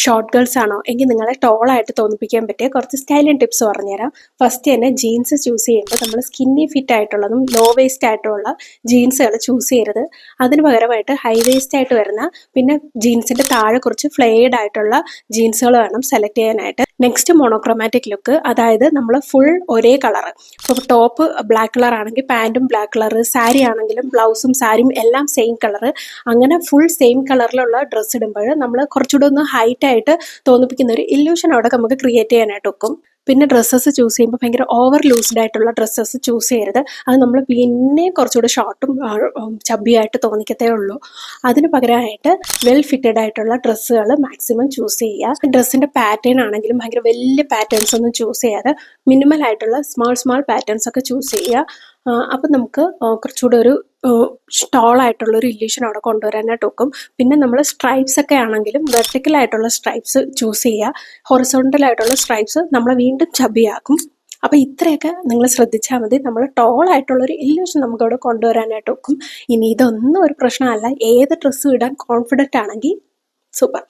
Short girls ആണോ എങ്കിൽ നിങ്ങളെ ടോളായിട്ട് തോന്നിപ്പിക്കാൻ പറ്റിയ കുറച്ച് സ്റ്റൈലിംഗ് ടിപ്സ് പറഞ്ഞുതരാം. ഫസ്റ്റ് തന്നെ ജീൻസ് ചൂസ് ചെയ്യുമ്പോൾ നമ്മൾ സ്കിന്നി ഫിറ്റ് ആയിട്ടുള്ളതും ലോ വേസ്റ്റ് ആയിട്ടുള്ള ജീൻസുകൾ ചൂസ് ചെയ്യരുത്. അതിന് പകരമായിട്ട് ഹൈ വേസ്റ്റ് ആയിട്ട് വരുന്ന പിന്നെ ജീൻസിന്റെ താഴെ കുറച്ച് ഫ്ലെയർഡ് ആയിട്ടുള്ള ജീൻസുകൾ വേണം സെലക്ട് ചെയ്യാനായിട്ട്. നെക്സ്റ്റ് മോണോക്രോമാറ്റിക് ലുക്ക്, അതായത് നമ്മൾ ഫുൾ ഒരേ കളർ. ഇപ്പോൾ ടോപ്പ് ബ്ലാക്ക് കളർ ആണെങ്കിൽ പാൻറ്റും ബ്ലാക്ക് കളർ, സാരി ആണെങ്കിലും ബ്ലൗസും സാരിയും എല്ലാം സെയിം കളർ. അങ്ങനെ ഫുൾ സെയിം കളറിലുള്ള ഡ്രസ്സ് ഇടുമ്പോൾ നമ്മൾ കുറച്ചുകൂടെ ഒന്ന് ഹൈറ്റ് ആയിട്ട് തോന്നിപ്പിക്കുന്ന ഒരു ഇല്യൂഷൻ അവിടെ നമുക്ക് ക്രിയേറ്റ് ചെയ്യാനായിട്ട് വെക്കും. പിന്നെ ഡ്രസ്സസ് ചൂസ് ചെയ്യുമ്പോൾ ഭയങ്കര ഓവർ ലൂസ്ഡ് ആയിട്ടുള്ള ഡ്രസ്സസ് ചൂസ് ചെയ്യരുത്. അത് നമ്മൾ പിന്നെ കുറച്ചുകൂടെ ഷോർട്ടും ചബ്ബിയായിട്ട് തോന്നിക്കത്തേ ഉള്ളൂ. അതിന് പകരമായിട്ട് വെൽ ഫിറ്റഡ് ആയിട്ടുള്ള ഡ്രസ്സുകൾ മാക്സിമം ചൂസ് ചെയ്യുക. ഡ്രസ്സിൻ്റെ പാറ്റേൺ ആണെങ്കിലും ഭയങ്കര വലിയ പാറ്റേൺസ് ഒന്നും ചൂസ് ചെയ്യാതെ മിനിമൽ ആയിട്ടുള്ള സ്മാൾ പാറ്റേൺസ് ഒക്കെ ചൂസ് ചെയ്യുക. അപ്പം നമുക്ക് കുറച്ചുകൂടെ ഒരു ആയിട്ടുള്ളൊരു ഇല്യൂഷൻ അവിടെ കൊണ്ടുവരാനായിട്ട് നോക്കും. പിന്നെ നമ്മൾ സ്ട്രൈപ്സ് ഒക്കെ ആണെങ്കിലും വെർട്ടിക്കൽ ആയിട്ടുള്ള സ്ട്രൈപ്സ് ചൂസ് ചെയ്യുക. ഹൊറിസോണ്ടൽ ആയിട്ടുള്ള സ്ട്രൈപ്സ് നമ്മളെ വീണ്ടും ചബിയാക്കും. അപ്പം ഇത്രയൊക്കെ നിങ്ങൾ ശ്രദ്ധിച്ചാൽ മതി. നമ്മൾ ആയിട്ടുള്ളൊരു ഇല്യൂഷൻ നമുക്കവിടെ കൊണ്ടുവരാനായിട്ട് നോക്കും. ഇനി ഇതൊന്നും ഒരു പ്രശ്നമല്ല, ഏത് ഡ്രസ്സും ഇടാൻ കോൺഫിഡൻ്റ് ആണെങ്കിൽ സൂപ്പർ.